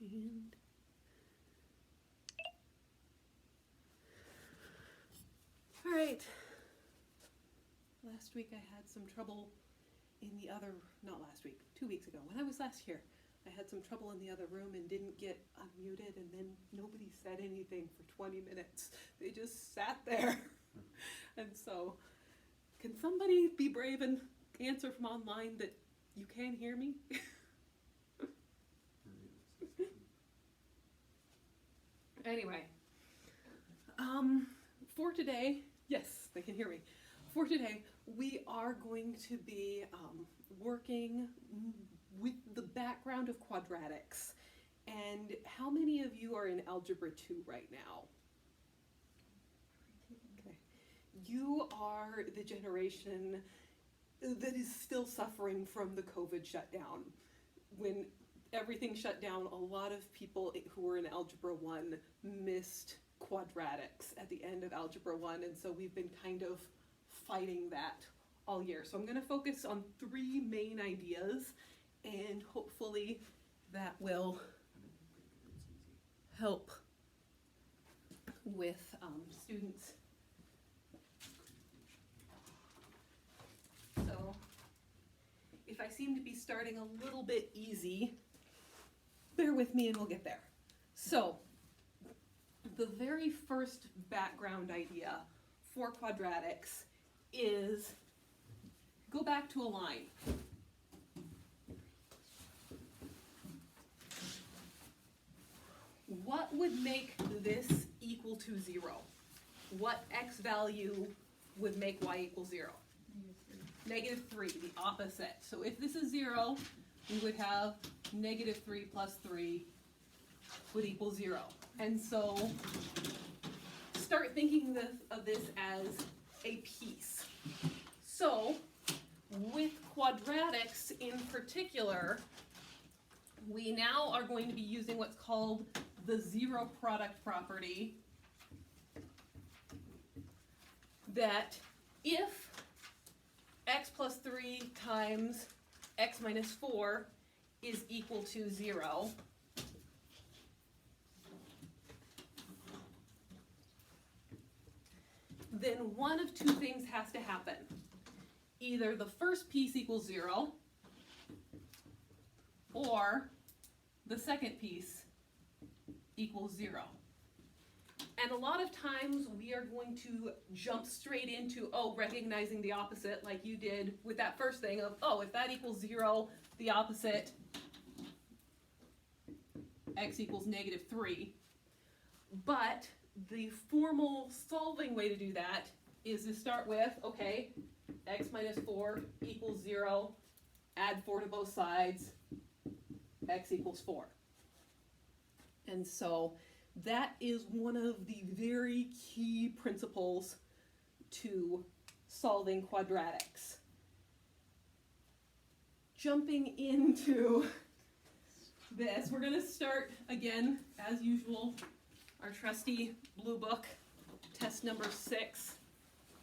And all right. Last week I had some trouble in the other, not last week, 2 weeks ago, when I was last here. I had some trouble in the other room and didn't get unmuted, and then nobody said anything for 20 minutes. They just sat there. And so, can somebody be brave and answer from online that you can hear me? Anyway, for today, yes, they can hear me. For today, we are going to be working with the background of quadratics. And how many of you are in Algebra 2 right now? Okay. You are the generation that is still suffering from the COVID shutdown. When everything shut down, a lot of people who were in Algebra 1 missed quadratics at the end of Algebra 1, and so we've been kind of fighting that all year. So I'm going to focus on 3 main ideas, and hopefully that will help with students. So if I seem to be starting a little bit easy, bear with me and we'll get there. So the very first background idea for quadratics is go back to a line. What would make this equal to 0? What x value would make y equal 0? -3, the opposite. So if this is 0, we would have -3 plus 3 would equal 0. And so start thinking of this as a piece. So with quadratics in particular, we now are going to be using what's called the zero product property, that if x plus 3 times x minus 4 is equal to 0, then one of 2 things has to happen. Either the first piece equals 0, or the second piece equals 0. And a lot of times we are going to jump straight into, recognizing the opposite like you did with that first thing of, if that equals 0, the opposite, x equals -3. But the formal solving way to do that is to start with, x minus 4 equals 0, add 4 to both sides, x equals 4. And so that is one of the very key principles to solving quadratics. Jumping into this, we're going to start again, as usual, our trusty blue book, test number 6.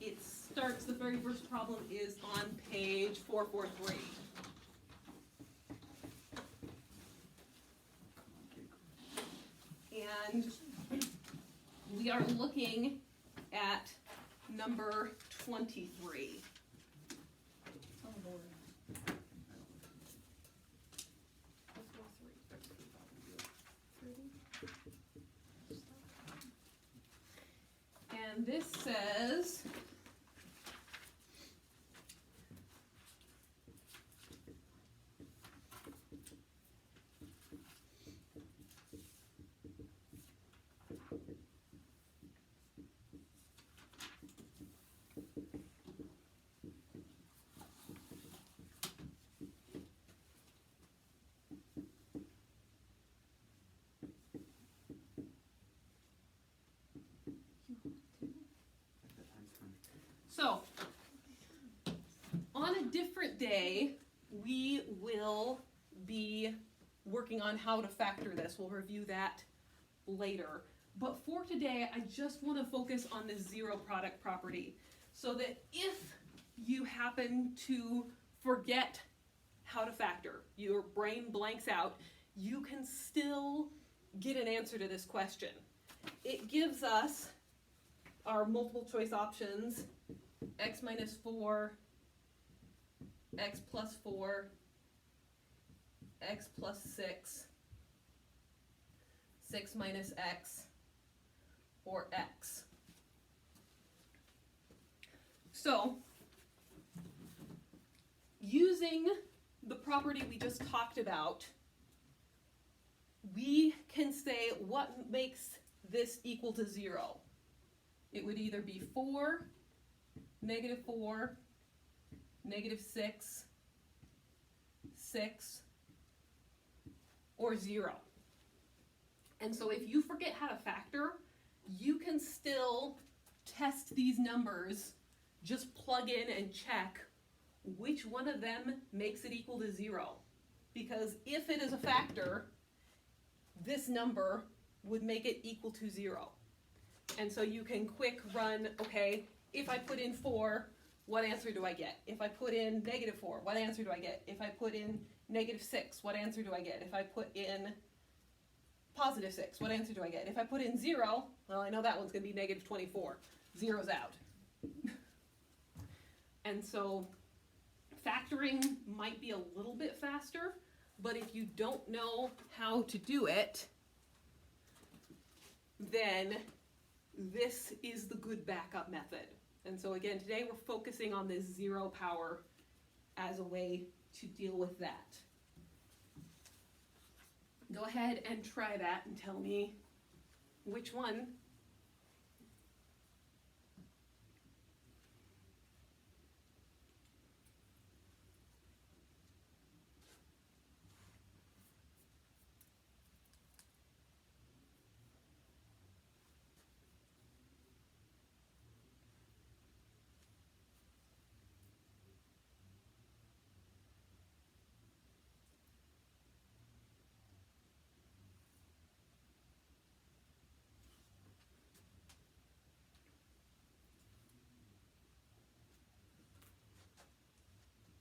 It starts, the very first problem is on page 443. And we are looking at number 23. Oh, Lord. And this says, so, on a different day, we will be working on how to factor this. We'll review that later. But for today, I just want to focus on the zero product property, so that if you happen to forget how to factor, your brain blanks out, you can still get an answer to this question. It gives us our multiple choice options, x minus 4, x plus 4, x plus 6, 6 minus x, or x. So, using the property we just talked about, we can say what makes this equal to 0. It would either be 4, -4, -6, 6, or 0. And so if you forget how to factor, you can still test these numbers, just plug in and check which one of them makes it equal to 0. Because if it is a factor, this number would make it equal to 0. And so you can quick run, okay, if I put in 4, what answer do I get? If I put in -4, what answer do I get? If I put in -6, what answer do I get? If I put in +6, what answer do I get? If I put in 0, well, I know that one's going to be -24. 0's out. And so factoring might be a little bit faster, but if you don't know how to do it, then this is the good backup method. And so again, today we're focusing on this 0 power as a way to deal with that. Go ahead and try that and tell me which one.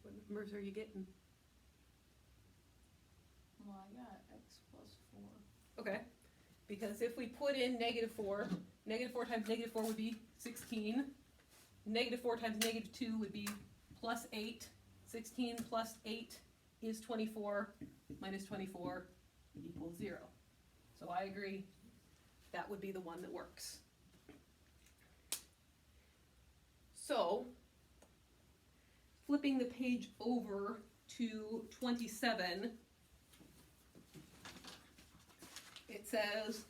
What numbers are you getting? Well, I got x plus 4. Okay, because if we put in -4, -4 times -4 would be 16. -4 times -2 would be +8. 16 plus 8 is 24, minus 24 equals 0. So I agree, that would be the one that works. So, flipping the page over to 27, it says,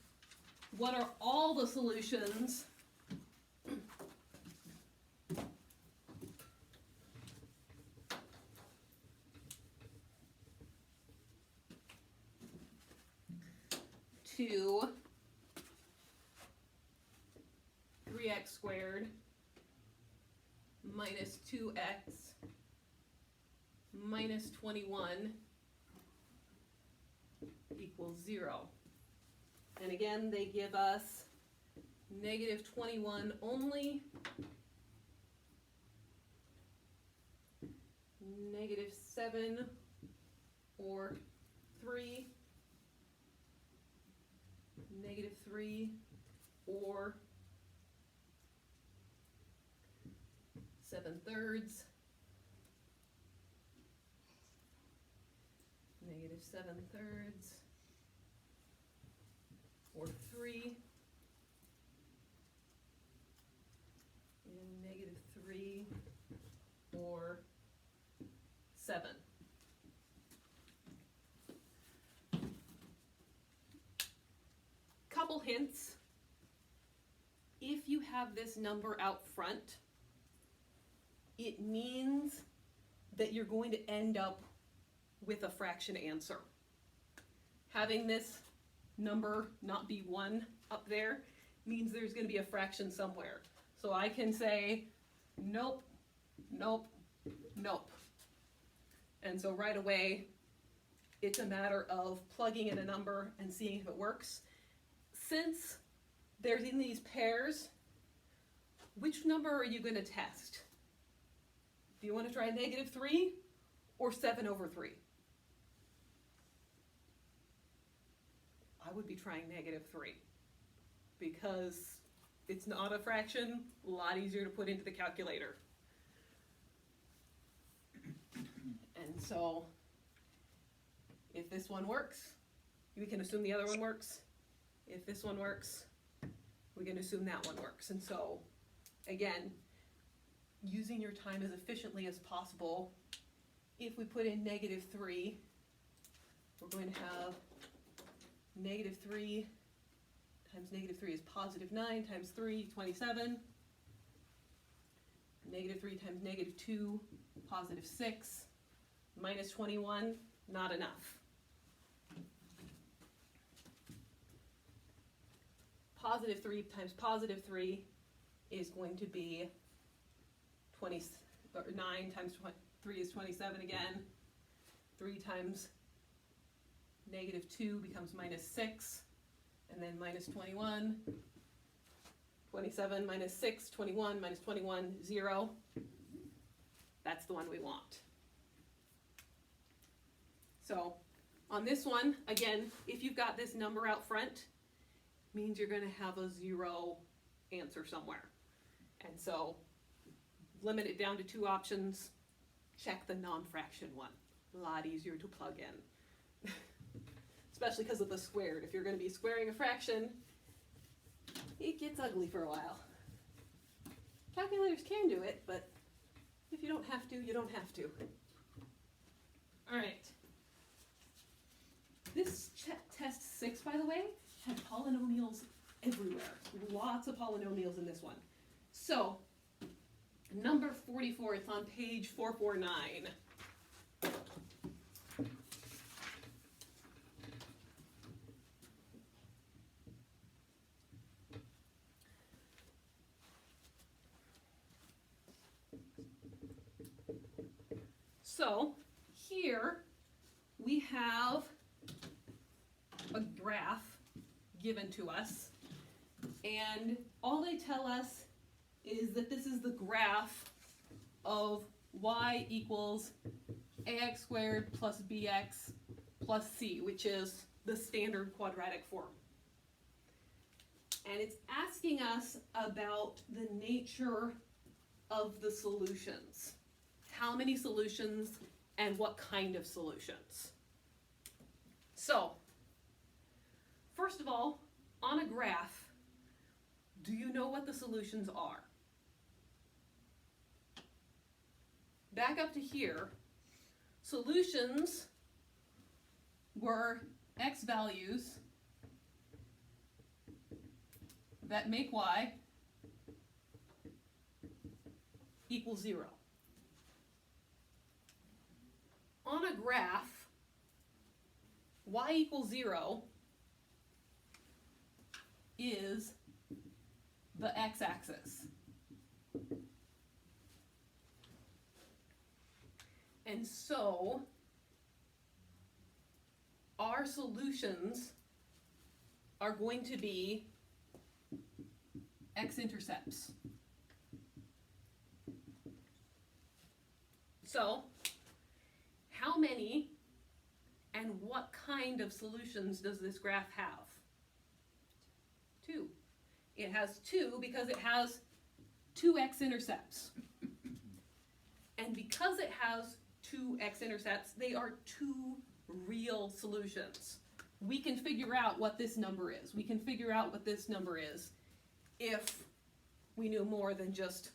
what are all the solutions to 3x squared minus 2x minus 21 equals 0. And again, they give us -21 only, -7 or 3, -3 or 7/3, -7/3 or 3, and -3 or 7. Couple hints. If you have this number out front, it means that you're going to end up with a fraction answer. Having this number not be 1 up there means there's going to be a fraction somewhere. So I can say, nope, nope, nope. And so right away, it's a matter of plugging in a number and seeing if it works. Since there's in these pairs, which number are you going to test? Do you want to try -3 or 7/3? would be trying -3. Because it's not a fraction, a lot easier to put into the calculator. And so, if this one works, we can assume the other one works. If this one works, we can assume that one works. And so, again, using your time as efficiently as possible, if we put in -3, we're going to have -3 times -3 is +9 times 3, 27. -3 times -2, +6. -21, not enough. +3 times +3 is going to be 9 times 3 is 27 again. 3 times -2 becomes -6, and then -21. 27 minus 6, 21 minus 21, 0. That's the one we want. So on this one, again, if you've got this number out front, means you're going to have a 0 answer somewhere. And so limit it down to 2 options. Check the non-fraction one. A lot easier to plug in. Especially because of the squared. If you're going to be squaring a fraction, it gets ugly for a while. Calculators can do it, but if you don't have to, you don't have to. All right. This test 6, by the way, had polynomials everywhere. Lots of polynomials in this one. So, number 44, it's on page 449. So, here we have a graph given to us, and all they tell us is that this is the graph of y equals ax squared plus bx plus c, which is the standard quadratic form. And it's asking us about the nature of the solutions. How many solutions and what kind of solutions? So, first of all, on a graph, do you know what the solutions are? Back up to here, solutions were x values that make y equal 0. On a graph, y equals 0 is the x-axis. And so, our solutions are going to be x-intercepts. So, how many and what kind of solutions does this graph have? 2. It has 2 because it has 2 x-intercepts. And because it has 2 x-intercepts, they are 2 real solutions. We can figure out what this number is. We can figure out what this number is if we knew more than just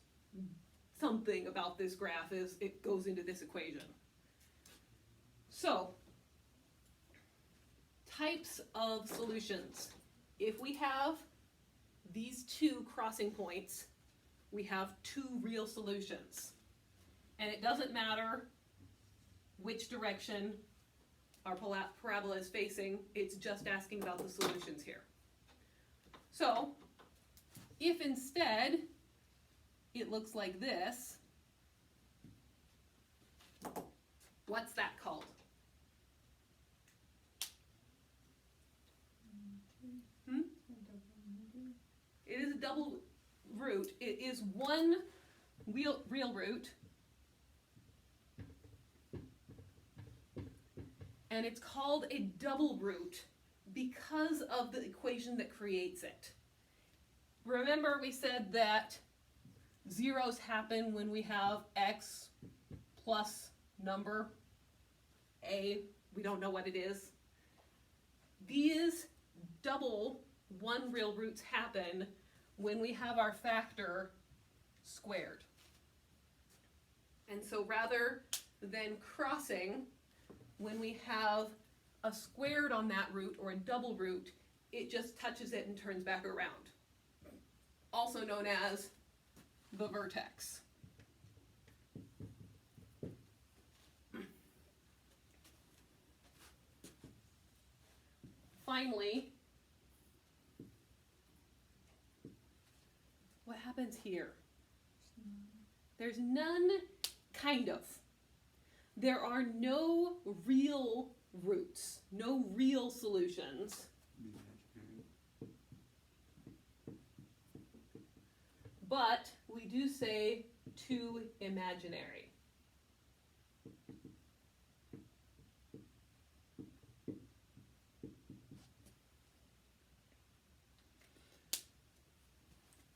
something about this graph is it goes into this equation. So, types of solutions. If we have these 2 crossing points, we have 2 real solutions. And it doesn't matter which direction our parabola is facing, it's just asking about the solutions here. So, if instead it looks like this, what's that called? It is a double root. It is one real root, and it's called a double root because of the equation that creates it. Remember we said that zeros happen when we have x plus number a, we don't know what it is. These double one real roots happen when we have our factor squared. And so rather than crossing, when we have a squared on that root or a double root, it just touches it and turns back around. Also known as the vertex. Finally, what happens here? There's none, kind of. There are no real roots, no real solutions. But we do say two imaginary.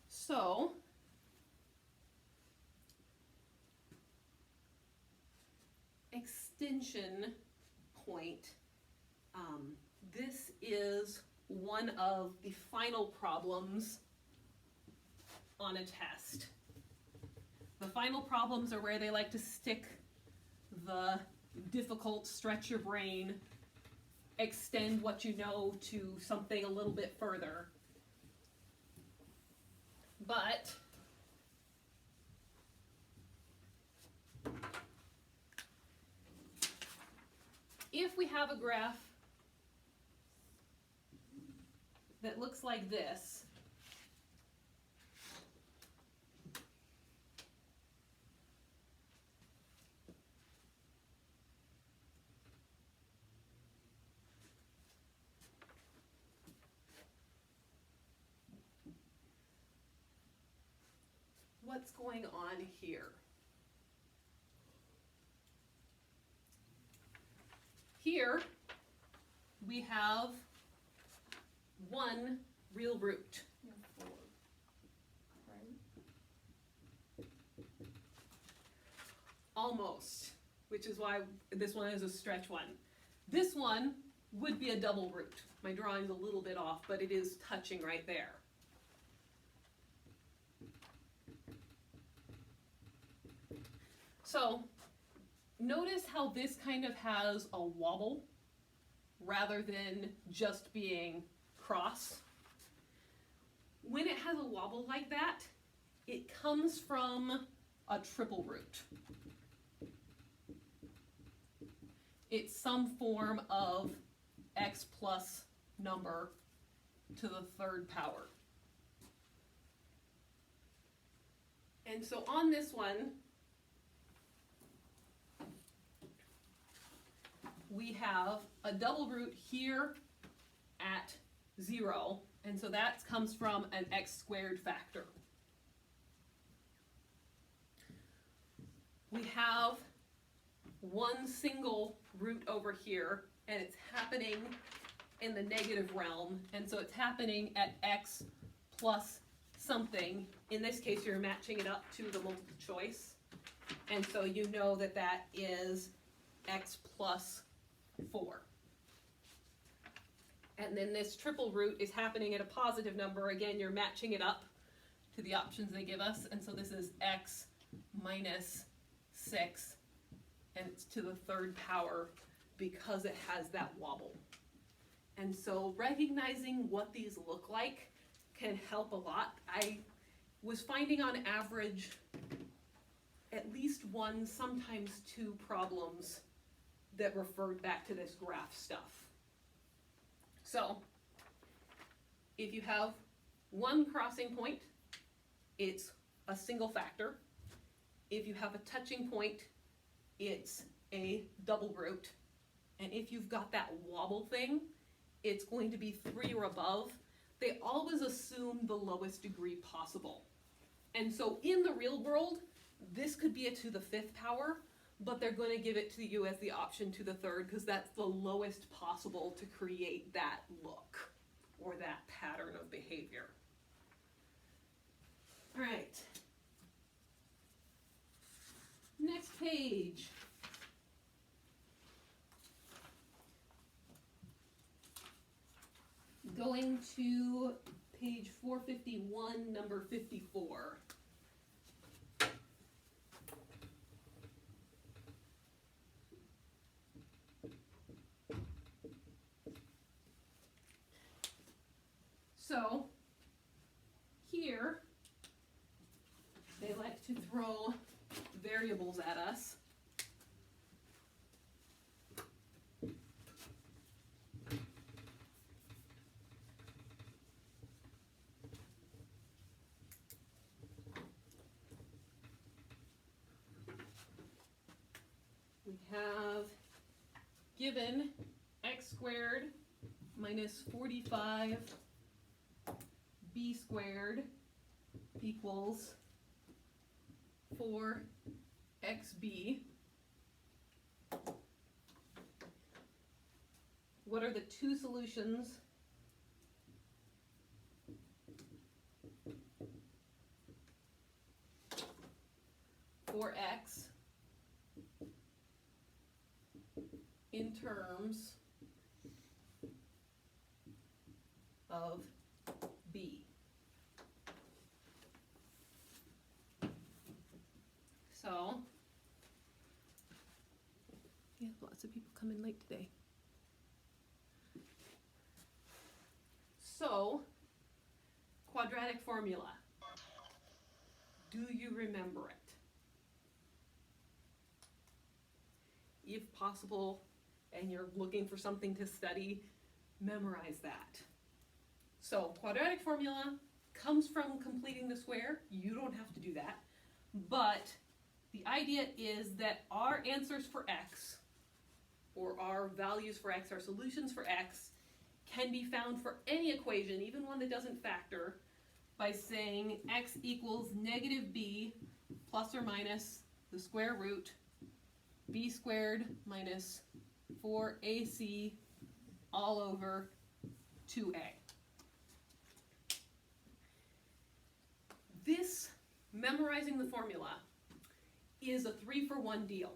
So, extension point, this is one of the final problems on a test. The final problems are where they like to stick the difficult, stretch your brain, extend what you know to something a little bit further. But if we have a graph that looks like this, what's going on here? Here we have one real root. You have 4, right? Almost, which is why this one is a stretch one. This one would be a double root. My drawing's a little bit off, but it is touching right there. So notice how this kind of has a wobble rather than just being cross. When it has a wobble like that, it comes from a triple root. It's some form of x plus number to the third power. And so on this one, we have a double root here at 0, and so that comes from an x squared factor. We have one single root over here, and it's happening in the negative realm, and so it's happening at x plus something. In this case, you're matching it up to the multiple choice, and so you know that that is x plus 4. And then this triple root is happening at a positive number. Again, you're matching it up to the options they give us, and so this is x minus 6, and it's to the third power because it has that wobble. And so recognizing what these look like can help a lot. I was finding on average at least one, sometimes 2 problems that referred back to this graph stuff. So, if you have one crossing point, it's a single factor. If you have a touching point, it's a double root. And if you've got that wobble thing, it's going to be 3 or above. They always assume the lowest degree possible. And so in the real world, this could be a to the 5th power, but they're going to give it to you as the option to the third because that's the lowest possible to create that look or that pattern of behavior. All right. Next page. Going to page 451, number 54. So, here, they like to throw variables at us. We have given x squared minus 45 b squared equals 4xb. What are the two solutions for x in terms of b? So, yeah, lots of people come in late today. So, quadratic formula. Do you remember it? If possible, and you're looking for something to study, memorize that. So, quadratic formula comes from completing the square. You don't have to do that. But the idea is that our answers for x, or our values for x, our solutions for x, can be found for any equation, even one that doesn't factor, by saying x equals negative b plus or minus the square root b squared minus 4ac all over 2a. This, memorizing the formula, is a 3-for-1 deal.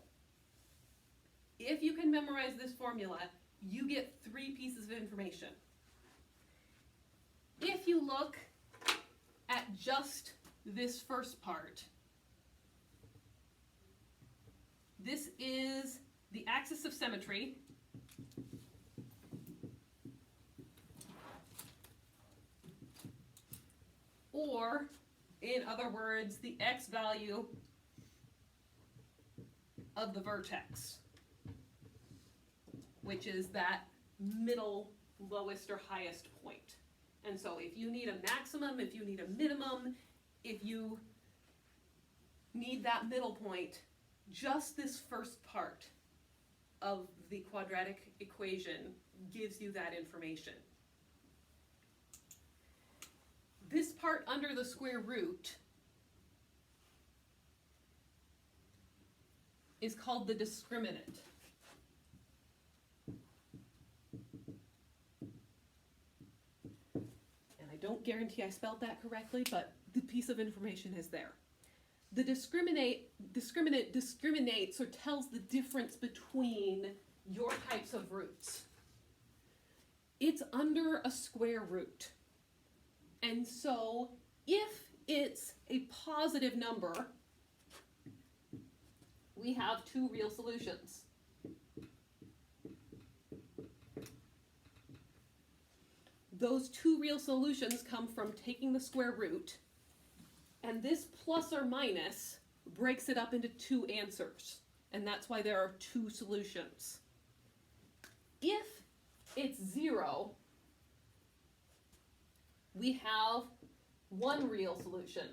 If you can memorize this formula, you get 3 pieces of information. If you look at just this first part, this is the axis of symmetry. Or, in other words, the x value of the vertex, which is that middle lowest or highest point. And so if you need a maximum, if you need a minimum, if you need that middle point, just this first part of the quadratic equation gives you that information. This part under the square root is called the discriminant. And I don't guarantee I spelled that correctly, but the piece of information is there. The discriminant discriminates or tells the difference between your types of roots. It's under a square root. And so if it's a positive number, we have 2 real solutions. Those 2 real solutions come from taking the square root, and this plus or minus breaks it up into 2 answers, and that's why there are 2 solutions. If it's 0, we have 1 real solution,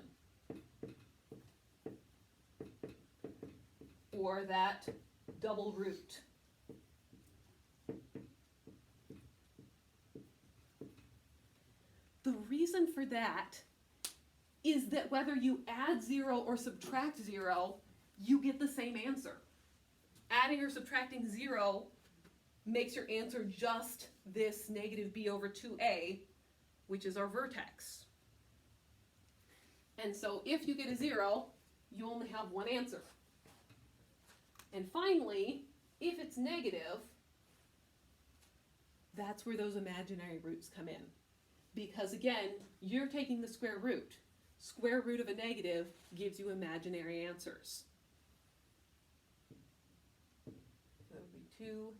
or that double root. The reason for that is that whether you add 0 or subtract 0, you get the same answer. adding or subtracting 0 makes your answer just this negative b over 2a, which is our vertex. And so if you get a 0, you only have one answer. And finally, if it's negative, that's where those imaginary roots come in. Because again, you're taking the square root. Square root of a negative gives you imaginary answers. So that would be 2.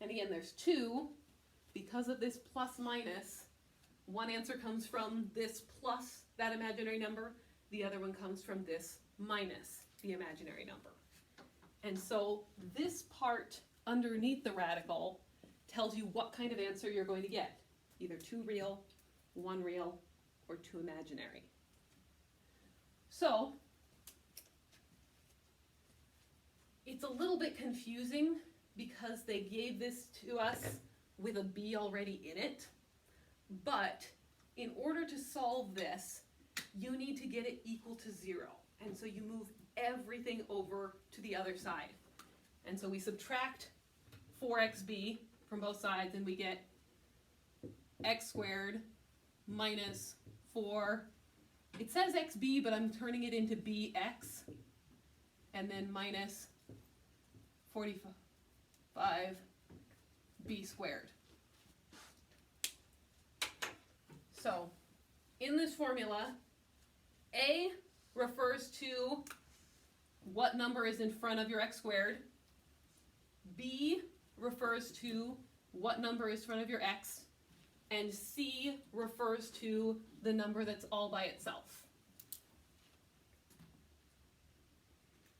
And again, there's 2. Because of this plus minus, one answer comes from this plus that imaginary number, the other one comes from this minus the imaginary number. And so this part underneath the radical tells you what kind of answer you're going to get. Either 2 real, 1 real, or 2 imaginary. So it's a little bit confusing because they gave this to us with a b already in it, but in order to solve this, you need to get it equal to 0. And so you move everything over to the other side. And so we subtract 4xb from both sides and we get x squared minus 4. It says xb, but I'm turning it into bx. And then minus 45 b squared. So, in this formula, a refers to what number is in front of your x squared. B refers to what number is in front of your x. And C refers to the number that's all by itself.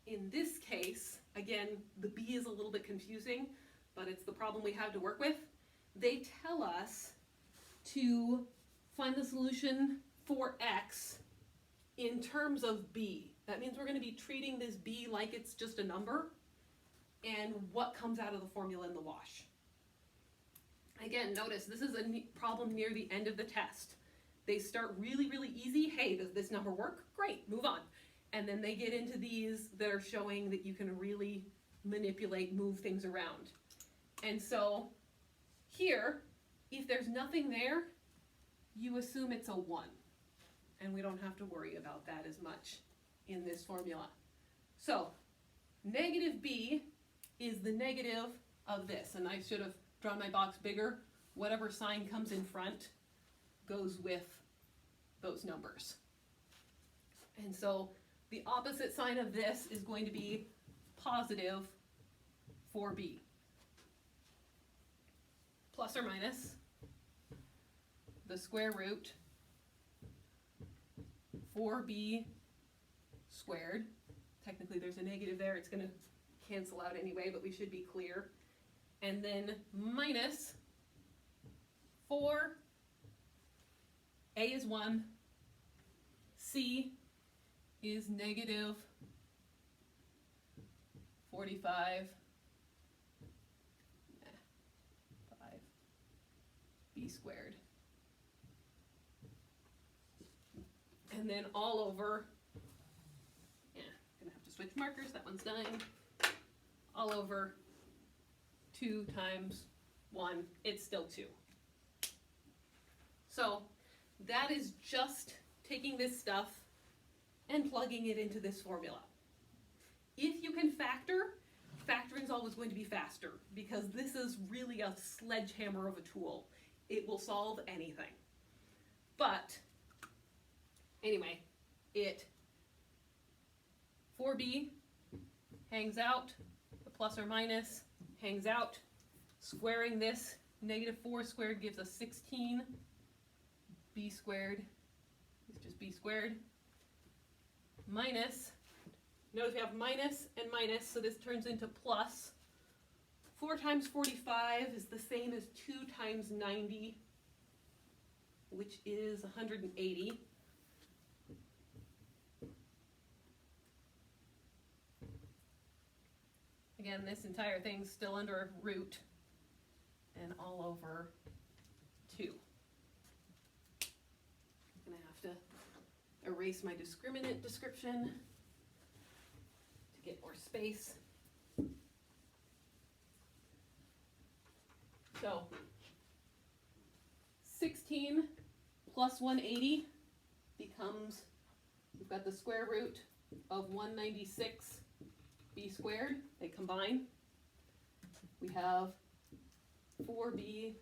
In this case, again, the B is a little bit confusing, but it's the problem we have to work with. They tell us to find the solution for x in terms of b. That means we're going to be treating this b like it's just a number and what comes out of the formula in the wash. Again, notice this is a problem near the end of the test. They start really, really easy. Hey, does this number work? Great, move on. And then they get into these that are showing that you can really manipulate, move things around. And so here, if there's nothing there, you assume it's a 1. And we don't have to worry about that as much in this formula. So negative b is the negative of this. And I should have drawn my box bigger. Whatever sign comes in front goes with those numbers. And so the opposite sign of this is going to be positive 4b. Plus or minus the square root 4b squared. Technically there's a negative there, it's going to cancel out anyway, but we should be clear. And then minus 4, a is 1, c is negative 45, 5b squared. And then all over, gonna have to switch markers, that one's done. All over 2 times 1, it's still 2. So that is just taking this stuff and plugging it into this formula. If you can factor, factoring is always going to be faster because this is really a sledgehammer of a tool. It will solve anything. But anyway, 4b hangs out, the plus or minus hangs out. Squaring this, negative 4 squared gives us 16. B squared is just b squared. Minus, notice we have minus and minus, so this turns into plus. 4 times 45 is the same as 2 times 90, which is 180. Again, and this entire thing's still under root and all over 2. I'm gonna have to erase my discriminant description to get more space. So 16 plus 180 becomes, we've got the square root of 196 b squared. They combine. We have 4b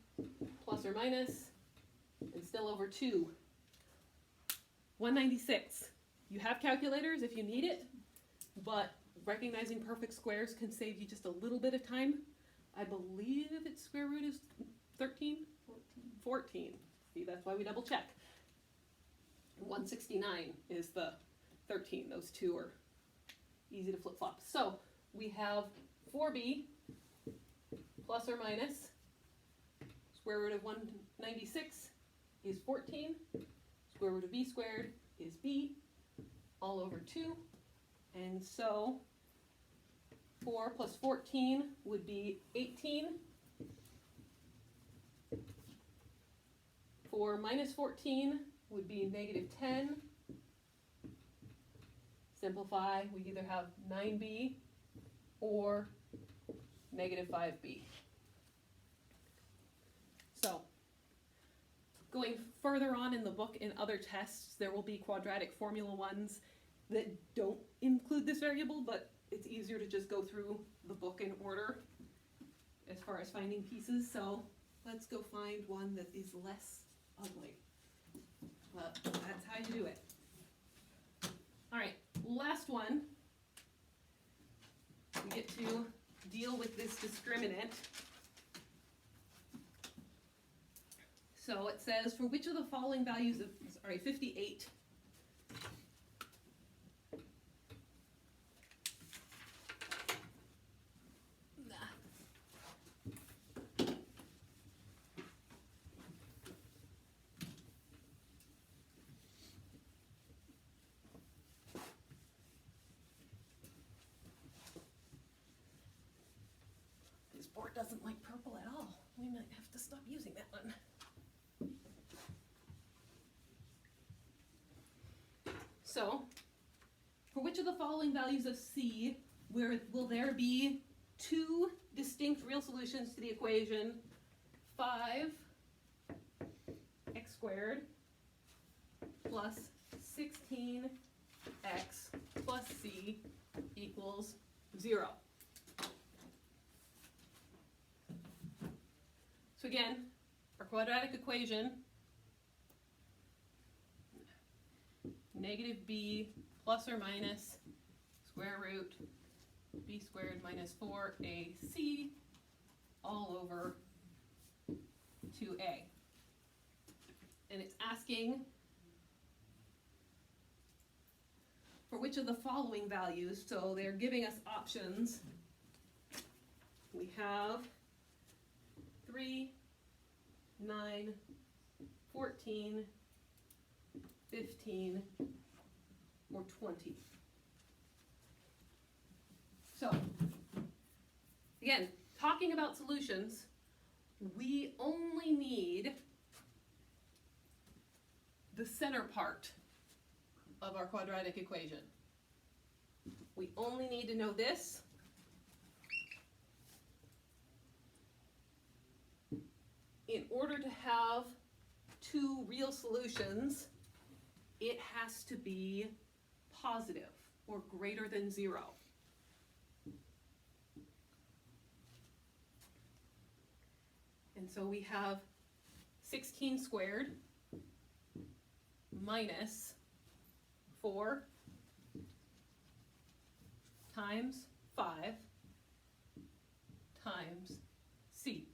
plus or minus and still over 2. 196. You have calculators if you need it, but recognizing perfect squares can save you just a little bit of time. I believe its square root is 13? 14. See, that's why we double check. 169 is the 13. Those two are easy to flip flop. So we have 4b plus or minus square root of 196 is 14. Square root of b squared is b all over 2. And so 4 plus 14 would be 18. 4 minus 14 would be negative 10. Simplify, we either have 9b or negative 5b. So, going further on in the book in other tests, there will be quadratic formula ones that don't include this variable, but it's easier to just go through the book in order as far as finding pieces. So let's go find one that is less ugly. But that's how you do it. All right, last one. We get to deal with this discriminant. So it says, for which of the following values of, 58. This board doesn't like purple at all. We might have to stop using that one. So, for which of the following values of C will there be 2 distinct real solutions to the equation 5x squared plus 16x plus C equals 0? So again, our quadratic equation, negative b plus or minus square root b squared minus 4ac all over 2a. And it's asking for which of the following values. So they're giving us options. We have 3, 9, 14, 15, or 20. So, again, talking about solutions, we only need the center part of our quadratic equation. We only need to know this. In order to have 2 real solutions, it has to be positive or greater than 0. And so we have 16 squared minus 4 times 5 times C.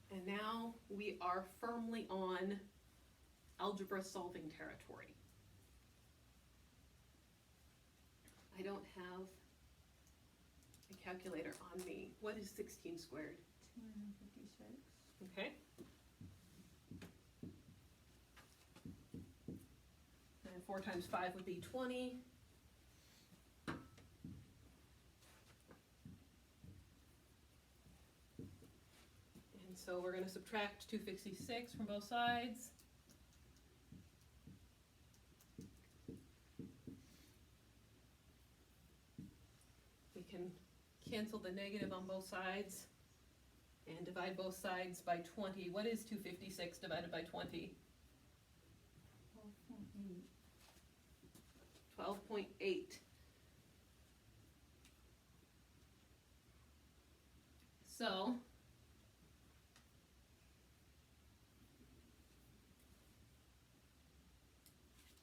And now we are firmly on algebra solving territory. I don't have a calculator on me. What is 16 squared? 256. Okay. And 4 times 5 would be 20. so we're gonna subtract 256 from both sides. We can cancel the negative on both sides and divide both sides by 20. What is 256 divided by 20? 12.8. 12.8. So,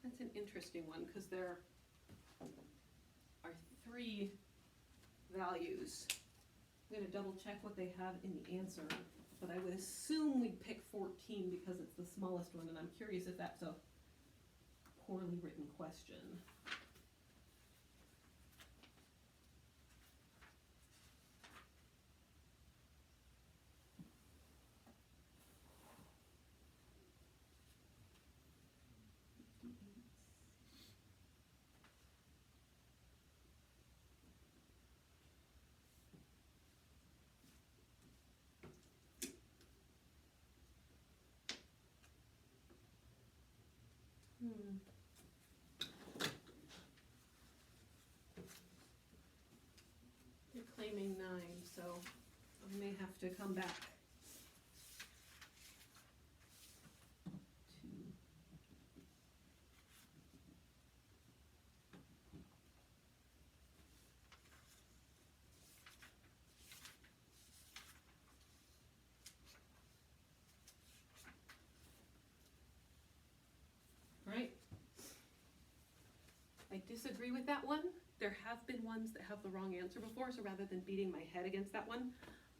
that's an interesting one because there are 3 values. I'm gonna double check what they have in the answer, but I would assume we'd pick 14 because it's the smallest one, and I'm curious if that's a poorly written question. You're claiming 9, so I may have to come back. Right? I disagree with that one. There have been ones that have the wrong answer before, so rather than beating my head against that one,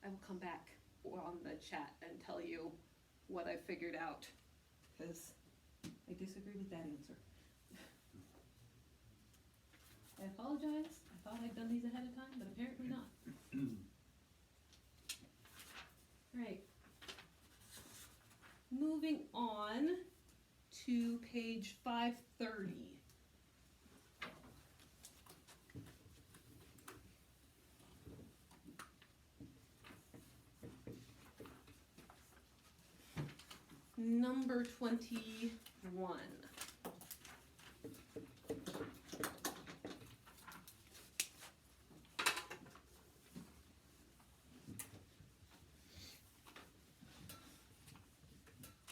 I will come back on the chat and tell you what I figured out, because I disagree with that answer. I apologize. I thought I'd done these ahead of time, but apparently not. Right. Moving on to page 530. Number 21.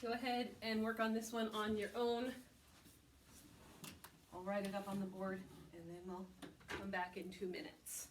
Go ahead and work on this one on your own. I'll write it up on the board and then we'll come back in 2 minutes.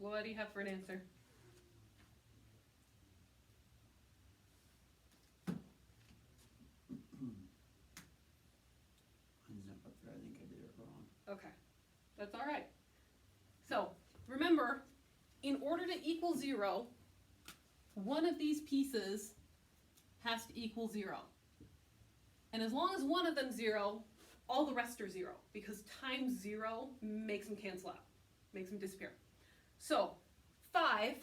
What do you have for an answer? Mine's not up there, I think I did it wrong. Okay, that's all right. So remember, in order to equal 0, one of these pieces has to equal 0. And as long as one of them's 0, all the rest are 0, because times 0 makes them cancel out, makes them disappear. So 5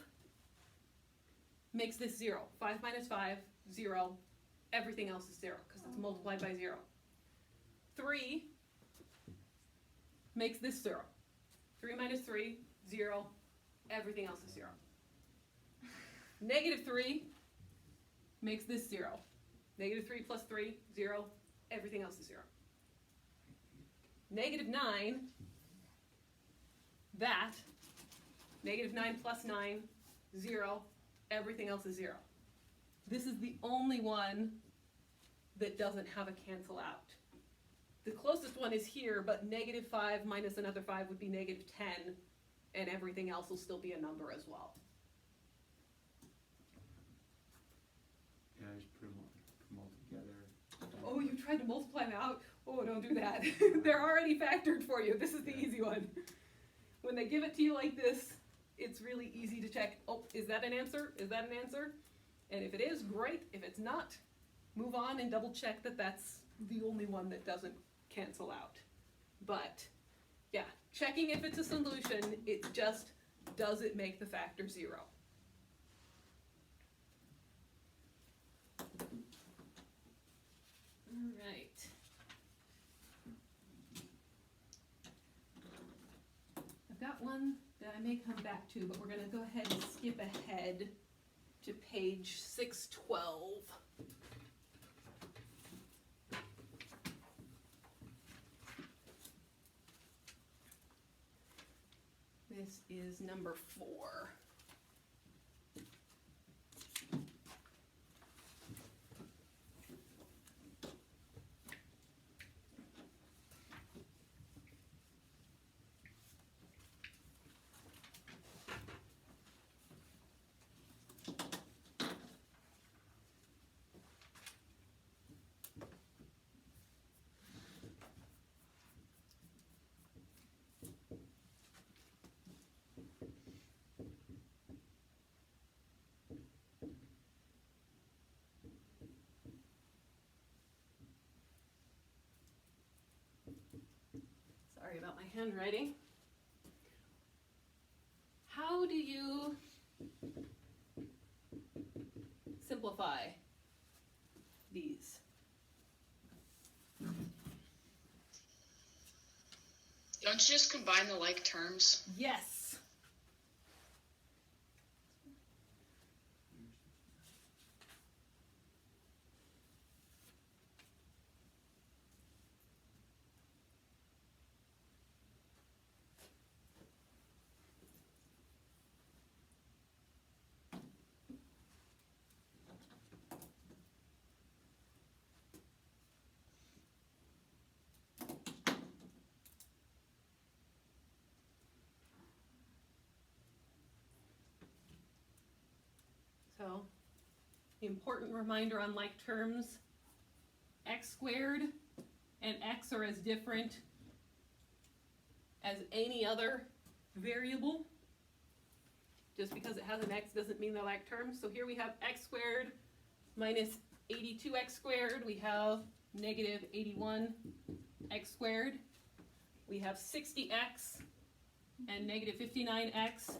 makes this 0. 5 minus 5, 0. Everything else is 0, because it's multiplied by 0. 3 makes this 0. 3 minus 3, 0. Everything else is 0. Negative 3 makes this 0. Negative 3 plus 3, 0. Everything else is 0. Negative 9, that. Negative 9 plus 9, 0. Everything else is 0. This is the only one that doesn't have a cancel out. The closest one is here, but negative 5 minus another 5 would be negative 10, and everything else will still be a number as well. Yeah, I just put them all together. Oh, you tried to multiply them out? Oh, don't do that. They're already factored for you. This is the easy one. When they give it to you like this, it's really easy to check, oh, is that an answer? Is that an answer? And if it is, great. If it's not, move on and double check that that's the only one that doesn't cancel out. But yeah, checking if it's a solution, it just, does it make the factor 0? All right. I've got one that I may come back to, but we're going to go ahead and skip ahead to page 612. This is number 4. Sorry about my handwriting. How do you simplify these? Don't you just combine the like terms? Yes. So, important reminder on like terms, x squared and x are as different as any other variable. Just because it has an x doesn't mean they're like terms. So here we have x squared minus 82x squared. We have negative 81x squared. We have 60x and negative 59x.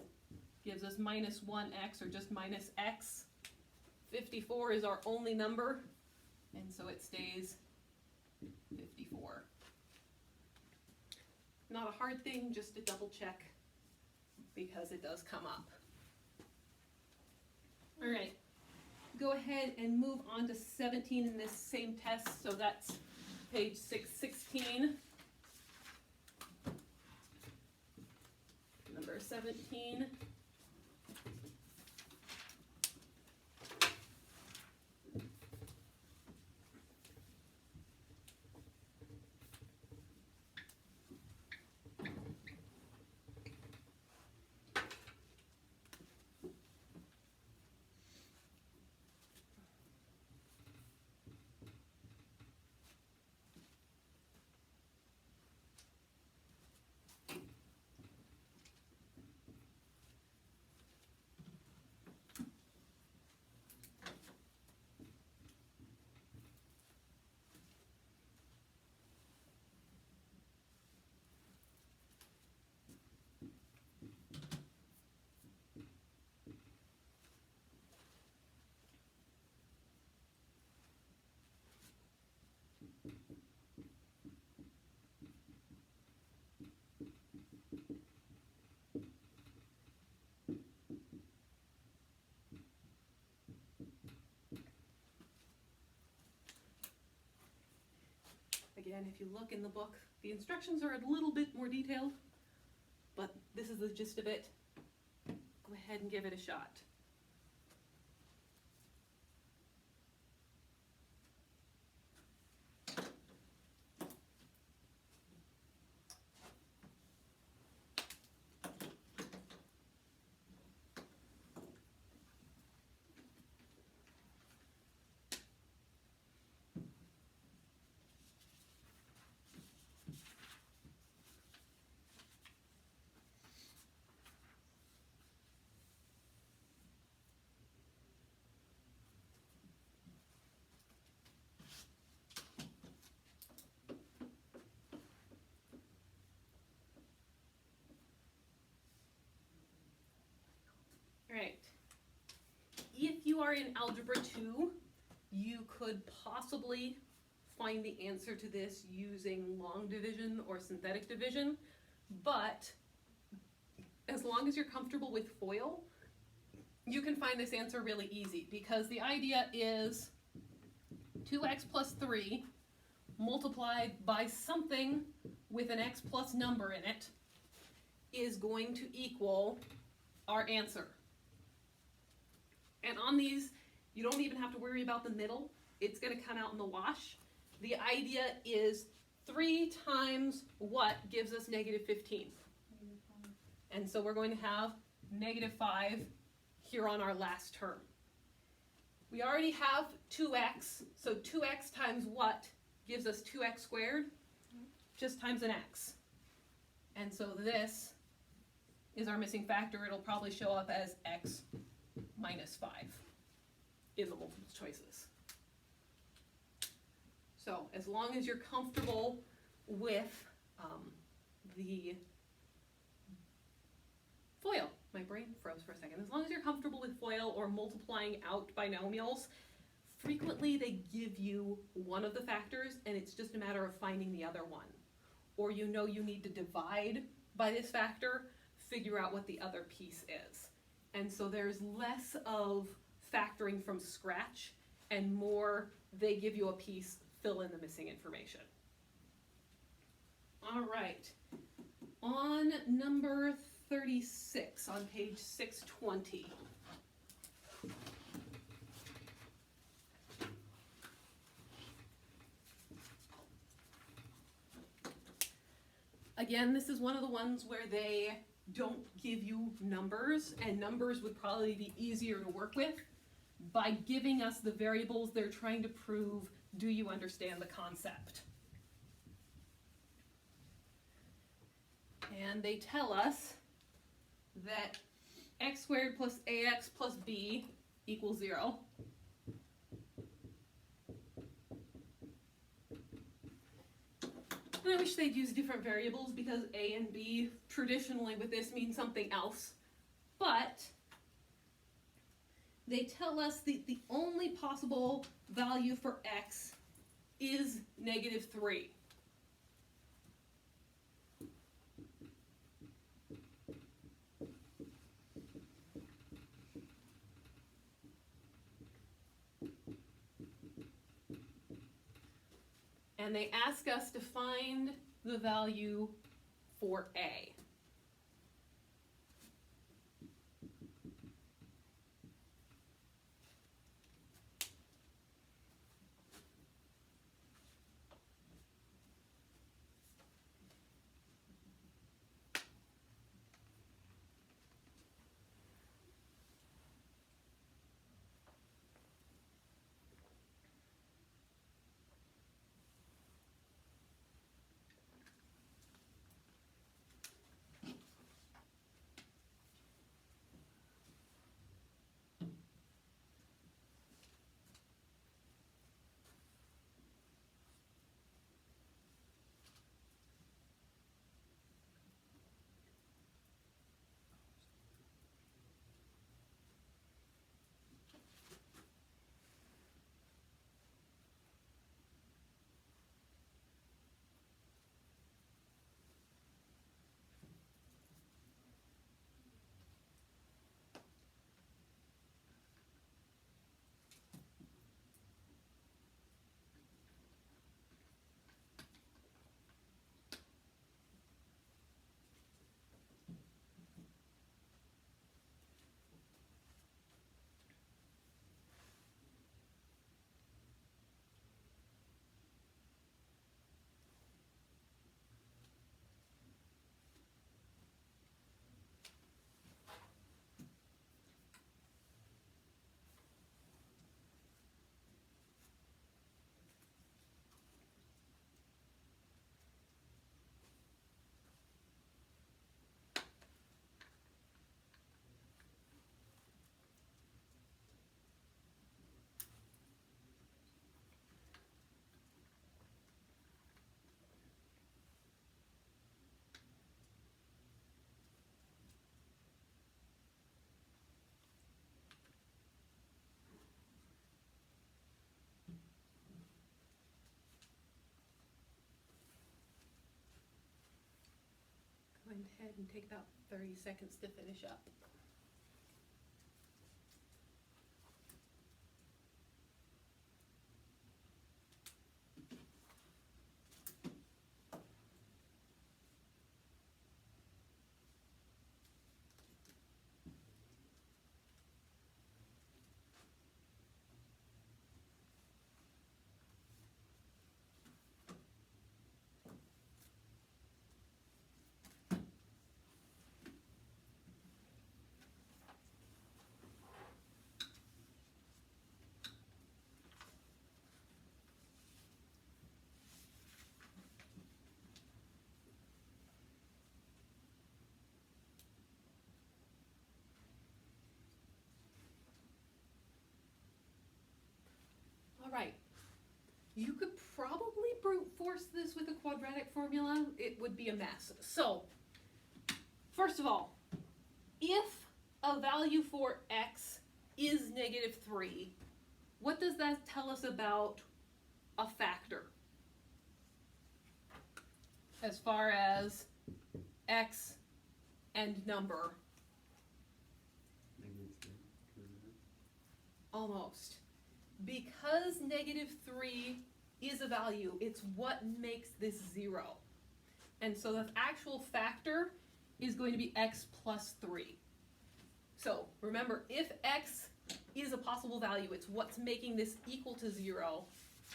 Gives us minus 1x, or just minus x. 54 is our only number, and so it stays 54. Not a hard thing, just to double check, because it does come up. All right, go ahead and move on to 17 in this same test, so that's page 616. Number 17. again, if you look in the book, the instructions are a little bit more detailed, but this is the gist of it. Go ahead and give it a shot. Alright, if you are in Algebra 2, you could possibly find the answer to this using long division or synthetic division, but as long as you're comfortable with FOIL, you can find this answer really easy, because the idea is 2x plus 3 multiplied by something with an x plus number in it is going to equal our answer. And on these, you don't even have to worry about the middle. It's going to come out in the wash. The idea is 3 times what gives us negative 15. And so we're going to have negative 5 here on our last term. We already have 2x, so 2x times what gives us 2x squared? Just times an x. And so this is our missing factor. It'll probably show up as x minus 5 in the multiple choices. So as long as you're comfortable with the FOIL, my brain froze for a second. As long as you're comfortable with FOIL or multiplying out binomials, frequently they give you one of the factors and it's just a matter of finding the other one. Or you know you need to divide by this factor, figure out what the other piece is. And so there's less of factoring from scratch and more they give you a piece, fill in the missing information. All right, on number 36 on page 620. Again, this is one of the ones where they don't give you numbers, and numbers would probably be easier to work with. By giving us the variables, they're trying to prove, do you understand the concept? And they tell us that x squared plus ax plus b equals 0. And I wish they'd use different variables because a and b traditionally with this mean something else. But they tell us the only possible value for x is negative 3. And they ask us to find the value for a. ahead and take about 30 seconds to finish up. All right. You could probably brute force this with a quadratic formula. It would be a mess. So, first of all, if a value for x is -3, what does that tell us about a factor? As far as x and number. -3. Almost. Because -3 is a value, it's what makes this 0. And so the actual factor is going to be x plus 3. So remember, if x is a possible value, it's what's making this equal to 0.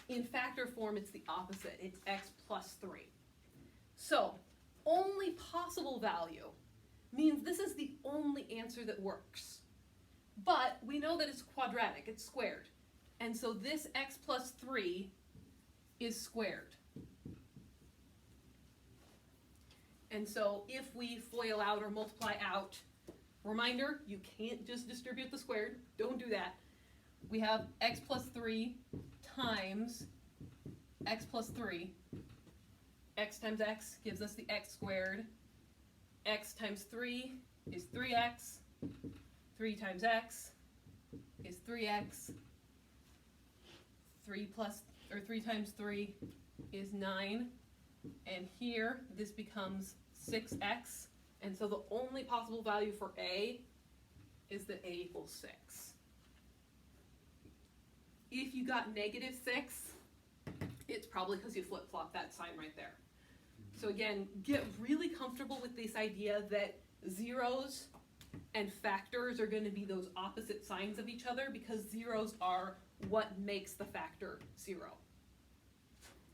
In factor form, it's the opposite. It's x plus 3. So only possible value means this is the only answer that works. But we know that it's quadratic, it's squared. And so this x plus 3 is squared. And so if we FOIL out or multiply out, reminder, you can't just distribute the squared. Don't do that. We have x plus 3 times x plus 3. X times x gives us the x squared. X times 3 is 3x. 3 times x is 3x. 3 times 3 is 9. And here, this becomes 6x. And so the only possible value for a is that a equals 6. If you got -6, it's probably because you flip-flop that sign right there. So again, get really comfortable with this idea that zeros and factors are going to be those opposite signs of each other, because zeros are what makes the factor 0.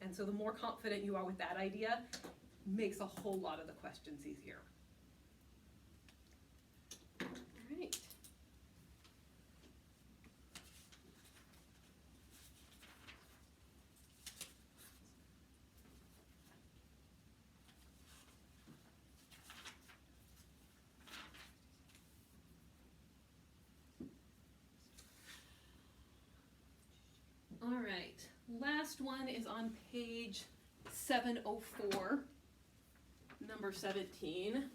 And so the more confident you are with that idea, makes a whole lot of the questions easier. All right. All right, last one is on page 704, number 17.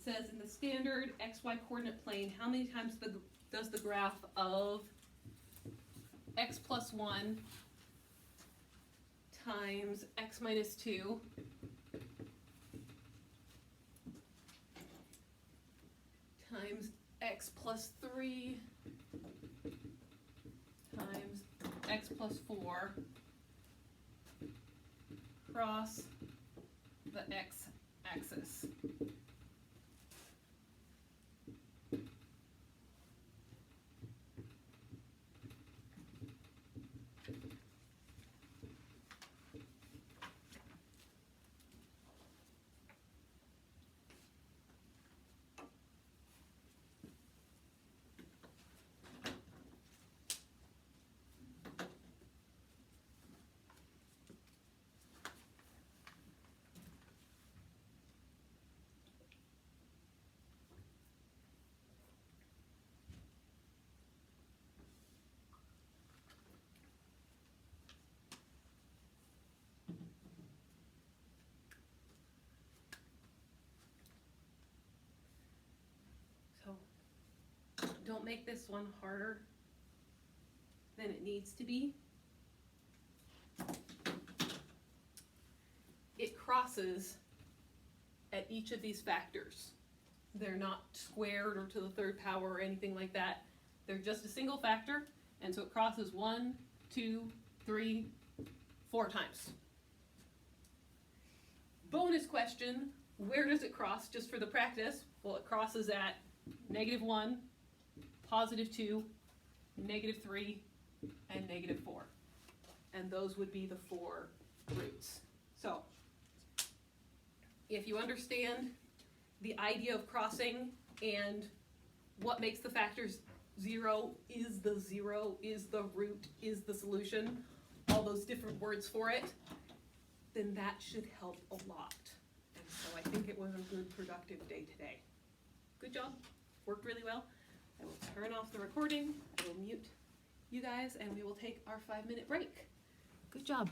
Says in the standard xy coordinate plane, how many times does the graph of x plus 1 times x minus 2 times x plus 3 times x plus 4 cross the x-axis? don't make this one harder than it needs to be, it crosses at each of these factors. They're not squared or to the third power or anything like that. They're just a single factor, and so it crosses 1, 2, 3, 4 times. Bonus question, where does it cross just for the practice? Well, it crosses at -1, +2, -3, and -4. And those would be the 4 roots. So, if you understand the idea of crossing and what makes the factors 0, is the root, is the solution, all those different words for it, then that should help a lot. And so I think it was a good, productive day today. Good job, worked really well. I will turn off the recording, I will mute you guys, and we will take our 5-minute break. Good job.